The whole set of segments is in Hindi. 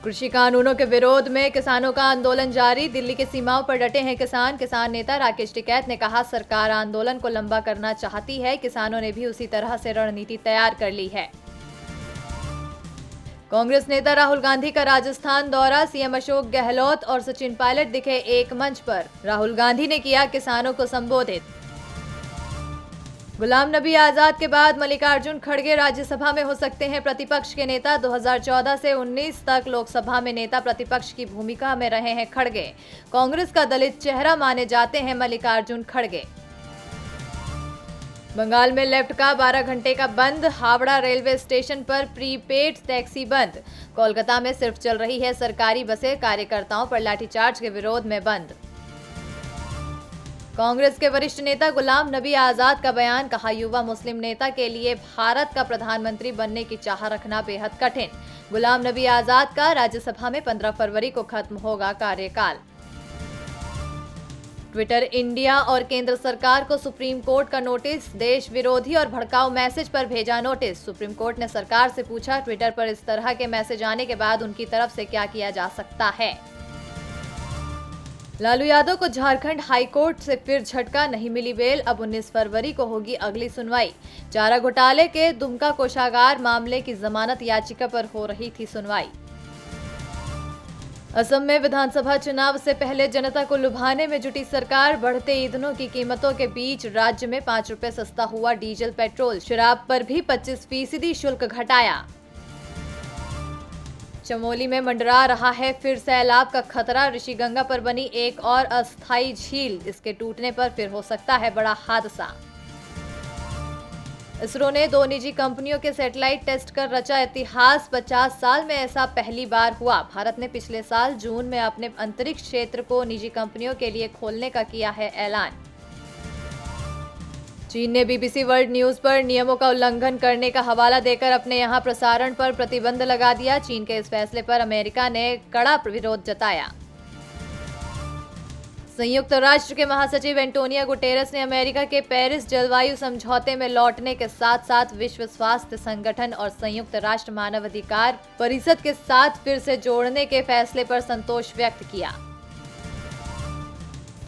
कृषि कानूनों के विरोध में किसानों का आंदोलन जारी। दिल्ली की सीमाओं पर डटे हैं किसान। किसान नेता राकेश टिकैत ने कहा, सरकार आंदोलन को लंबा करना चाहती है। किसानों ने भी उसी तरह से रणनीति तैयार कर ली है। कांग्रेस नेता राहुल गांधी का राजस्थान दौरा। सीएम अशोक गहलोत और सचिन पायलट दिखे एक मंच पर। राहुल गांधी ने किया किसानों को संबोधित। गुलाम नबी आजाद के बाद मल्लिकार्जुन खड़गे राज्यसभा में हो सकते हैं प्रतिपक्ष के नेता। 2014 से 19 तक लोकसभा में नेता प्रतिपक्ष की भूमिका में रहे हैं खड़गे। कांग्रेस का दलित चेहरा माने जाते हैं मल्लिकार्जुन खड़गे। बंगाल में लेफ्ट का 12 घंटे का बंद। हावड़ा रेलवे स्टेशन पर प्रीपेड टैक्सी बंद। कोलकाता में सिर्फ चल रही है सरकारी बसें। कार्यकर्ताओं पर लाठीचार्ज के विरोध में बंद। कांग्रेस के वरिष्ठ नेता गुलाम नबी आजाद का बयान। कहा, युवा मुस्लिम नेता के लिए भारत का प्रधानमंत्री बनने की चाह रखना बेहद कठिन। गुलाम नबी आजाद का राज्यसभा में 15 फरवरी को खत्म होगा कार्यकाल। ट्विटर इंडिया और केंद्र सरकार को सुप्रीम कोर्ट का नोटिस। देश विरोधी और भड़काऊ मैसेज पर भेजा नोटिस। सुप्रीम कोर्ट ने सरकार से पूछा, ट्विटर पर इस तरह के मैसेज आने के बाद उनकी तरफ से क्या किया जा सकता है। लालू यादव को झारखंड हाईकोर्ट से फिर झटका, नहीं मिली बेल। अब 19 फरवरी को होगी अगली सुनवाई। चारा घोटाले के दुमका कोषागार मामले की जमानत याचिका पर हो रही थी सुनवाई। असम में विधानसभा चुनाव से पहले जनता को लुभाने में जुटी सरकार। बढ़ते ईंधनों की कीमतों के बीच राज्य में 5 रुपए सस्ता हुआ डीजल पेट्रोल। शराब पर भी 25% शुल्क घटाया। चमोली में मंडरा रहा है फिर सैलाब का खतरा। ऋषिगंगा पर बनी एक और अस्थायी झील। इसके टूटने पर फिर हो सकता है बड़ा हादसा। इसरो ने 2 निजी कंपनियों के सैटेलाइट टेस्ट कर रचा इतिहास। 50 साल में ऐसा पहली बार हुआ। भारत ने पिछले साल जून में अपने अंतरिक्ष क्षेत्र को निजी कंपनियों के लिए खोलने का किया है ऐलान। चीन ने बीबीसी वर्ल्ड न्यूज पर नियमों का उल्लंघन करने का हवाला देकर अपने यहां प्रसारण पर प्रतिबंध लगा दिया। चीन के इस फैसले पर अमेरिका ने कड़ा विरोध जताया। संयुक्त राष्ट्र के महासचिव एंटोनियो गुटेरेस ने अमेरिका के पेरिस जलवायु समझौते में लौटने के साथ साथ विश्व स्वास्थ्य संगठन और संयुक्त राष्ट्र मानवाधिकार परिषद के साथ फिर से जोड़ने के फैसले पर संतोष व्यक्त किया।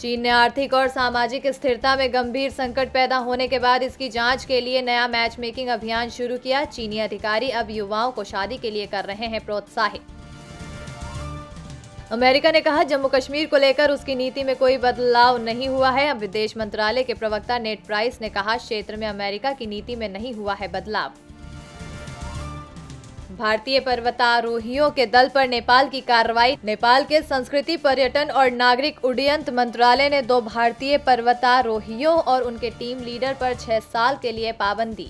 चीन ने आर्थिक और सामाजिक स्थिरता में गंभीर संकट पैदा होने के बाद इसकी जांच के लिए नया मैच मेकिंग अभियान शुरू किया। चीनी अधिकारी अब युवाओं को शादी के लिए कर रहे हैं प्रोत्साहित। अमेरिका ने कहा, जम्मू कश्मीर को लेकर उसकी नीति में कोई बदलाव नहीं हुआ है। अब विदेश मंत्रालय के प्रवक्ता नेड प्राइस ने कहा, क्षेत्र में अमेरिका की नीति में नहीं हुआ है बदलाव। भारतीय पर्वतारोहियों के दल पर नेपाल की कार्रवाई। नेपाल के संस्कृति, पर्यटन और नागरिक उड्डयन मंत्रालय ने 2 भारतीय पर्वतारोहियों और उनके टीम लीडर पर 6 साल के लिए पाबंदी।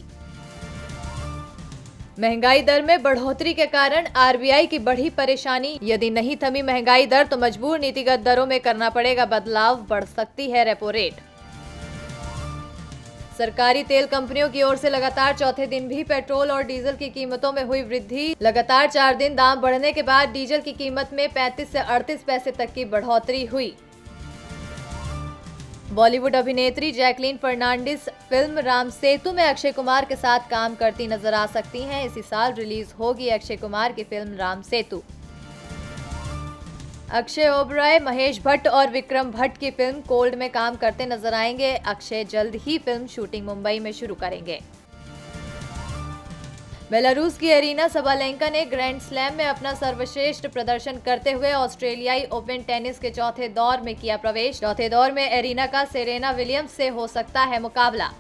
महंगाई दर में बढ़ोतरी के कारण आरबीआई की बढ़ी परेशानी। यदि नहीं थमी महंगाई दर तो मजबूर नीतिगत दरों में करना पड़ेगा बदलाव। बढ़ सकती है रेपो रेट। सरकारी तेल कंपनियों की ओर से लगातार चौथे दिन भी पेट्रोल और डीजल की कीमतों में हुई वृद्धि। लगातार 4 दिन दाम बढ़ने के बाद डीजल की कीमत में 35 से 38 पैसे तक की बढ़ोतरी हुई। बॉलीवुड अभिनेत्री जैकलीन फर्नांडिस फिल्म राम सेतु में अक्षय कुमार के साथ काम करती नजर आ सकती हैं। इसी साल रिलीज होगी अक्षय कुमार की फिल्म राम सेतु। अक्षय ओबराय, महेश भट्ट और विक्रम भट्ट की फिल्म कोल्ड में काम करते नजर आएंगे। अक्षय जल्द ही फिल्म शूटिंग मुंबई में शुरू करेंगे। बेलारूस की एरिना सबालेंका ने ग्रैंड स्लैम में अपना सर्वश्रेष्ठ प्रदर्शन करते हुए ऑस्ट्रेलियाई ओपन टेनिस के चौथे दौर में किया प्रवेश। चौथे दौर में एरिना का सेरेना विलियम्स से हो सकता है मुकाबला।